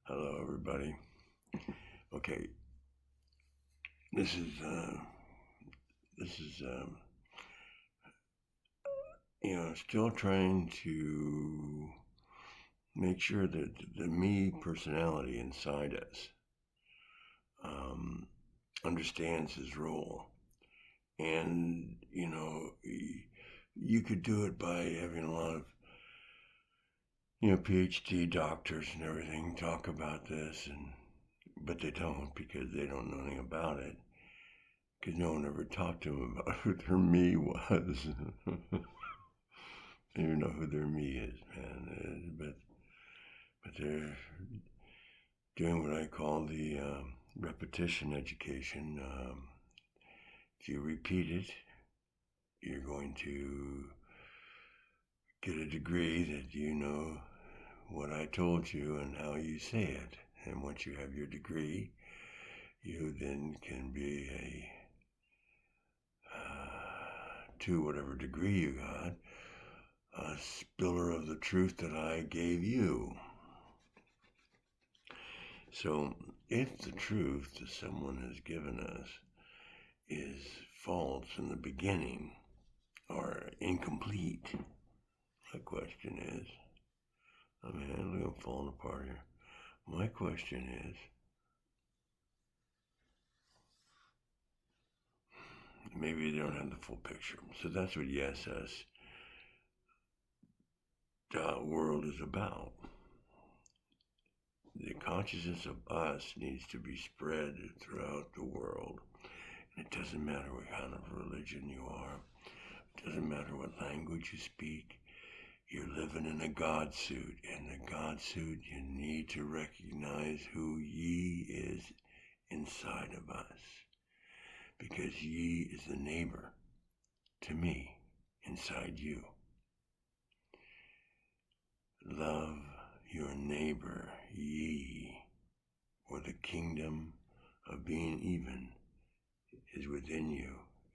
Hello, everybody. Okay, this is this is still trying to make sure that the me personality inside us understands his role, and you could do it by having a lot of PhD doctors and everything talk about this, but they don't because they don't know anything about it. Because no one ever talked to them about who their me was. They don't even know who their me is, man. But they're doing what I call the repetition education. If you repeat it, you're going to get a degree that you know what I told you and how you say it. And once you have your degree, you then can be to whatever degree you got, a spiller of the truth that I gave you. So if the truth that someone has given us is false in the beginning or incomplete, my question is, I'm falling apart here. My question is, maybe they don't have the full picture. So that's what YesUs world is about. The consciousness of us needs to be spread throughout the world. And it doesn't matter what kind of religion you are. It doesn't matter what language you speak. You're living in a God suit. In the God suit, you need to recognize who ye is inside of us. Because ye is the neighbor to me inside you. Love your neighbor, ye, for the kingdom of being even is within you,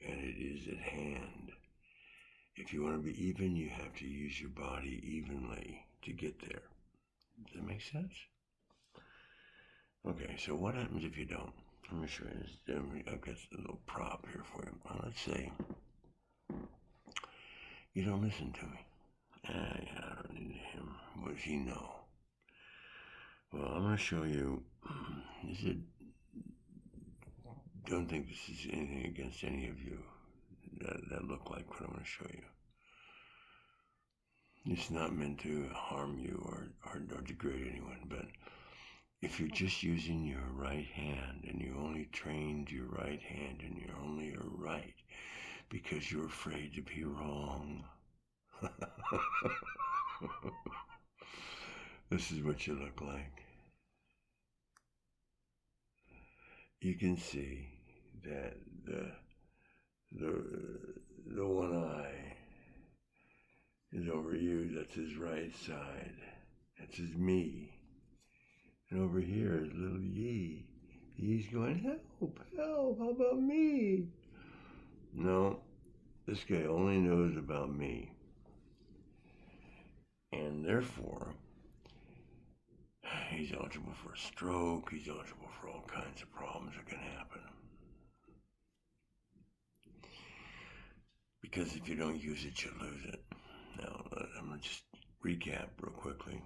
and it is at hand. If you want to be even, you have to use your body evenly to get there. Does that make sense? Okay, so what happens if you don't? Let me show you this. I've got a little prop here for you. Well, let's say you don't listen to me. I don't need him. What does he know? Well, I'm going to show you. Don't think this is anything against any of you that look like what I'm going to show you. It's not meant to harm you or degrade anyone, but if you're just using your right hand and you only trained your right hand and you're only a right because you're afraid to be wrong, this is what you look like. You can see that the one eye is over you. That's his right side. That's his me. And over here is little ye. He's going, help, help, how about me? No, this guy only knows about me. And therefore, he's eligible for a stroke. He's eligible for all kinds of problems that can happen. Because if you don't use it, you lose it. Now, I'm going to just recap real quickly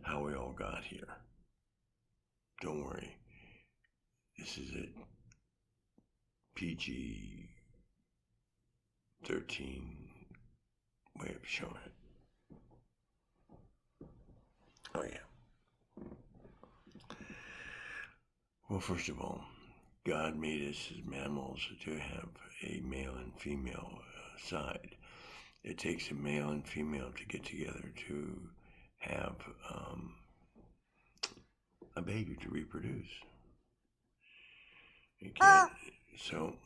how we all got here. Don't worry. This is a PG 13 way of showing it. Oh, yeah. Well, first of all, God made us as mammals to have a male and female side. It takes a male and female to get together to have a baby to reproduce. So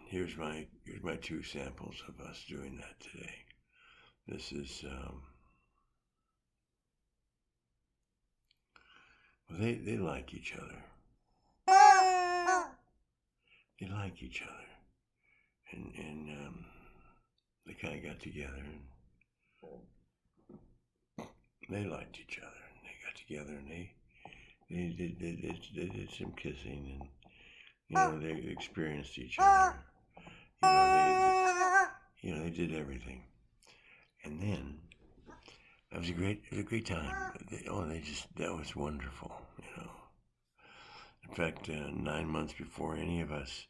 here's my 2 samples of us doing that today. This is they like each other. They like each other, and they kind of got together and They liked each other, and they got together, and they did some kissing, and they experienced each other. They did everything, and then it was a great time. That was wonderful. In fact, 9 months before any of us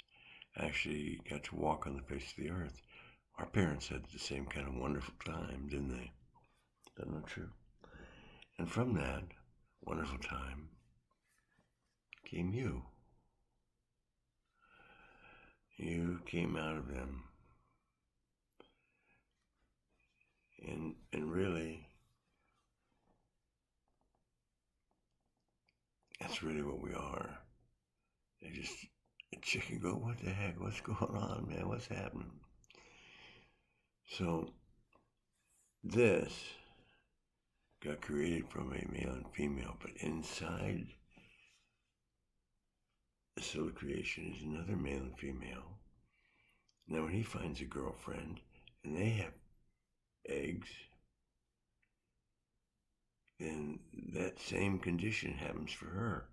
actually got to walk on the face of the earth, our parents had the same kind of wonderful time, didn't they? Isn't that true? And from that wonderful time came you. You came out of them. And really, that's really what we are. A chicken go, what the heck? What's going on, man? What's happening? So, this got created from a male and female, but inside the soul creation is another male and female. Now, when he finds a girlfriend and they have eggs, then that same condition happens for her.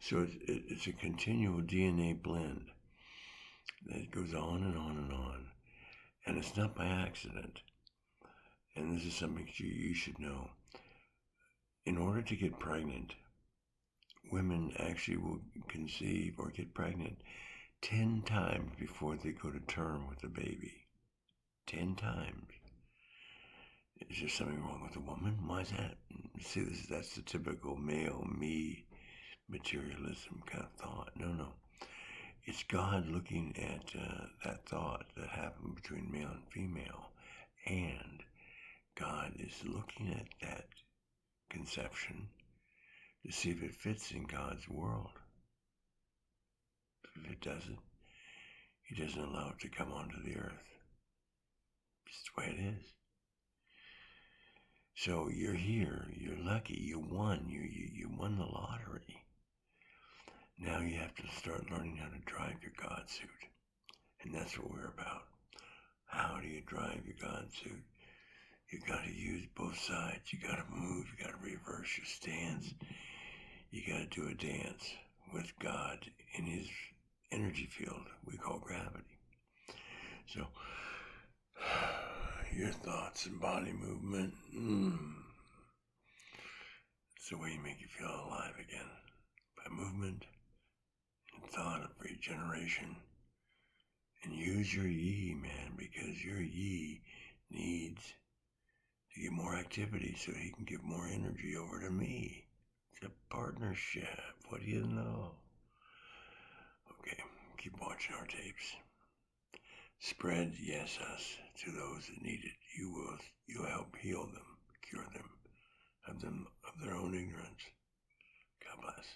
So it's a continual DNA blend that goes on and on and on. And it's not by accident. And this is something you should know. In order to get pregnant, women actually will conceive or get pregnant 10 times before they go to term with the baby. 10 times. Is there something wrong with a woman? Why is that? See, that's the typical male me materialism kind of thought. No. It's God looking at that thought that happened between male and female. And God is looking at that conception to see if it fits in God's world. If it doesn't, he doesn't allow it to come onto the earth. It's the way it is. So you're here, you're lucky, you won, you won the lottery. Now you have to start learning how to drive your God suit. And that's what we're about. How do you drive your God suit? You got to use both sides. You got to move. You got to reverse your stance. You got to do a dance with God in his energy field we call gravity. So, your thoughts and body movement, it's the way you make you feel alive again. By movement and thought of regeneration. And use your yi, man, because your yi needs to get more activity so he can give more energy over to me. It's a partnership. What do you know? Okay, keep watching our tapes. Spread yes us to those that need it. You'll help heal them, cure them of their own ignorance. God bless.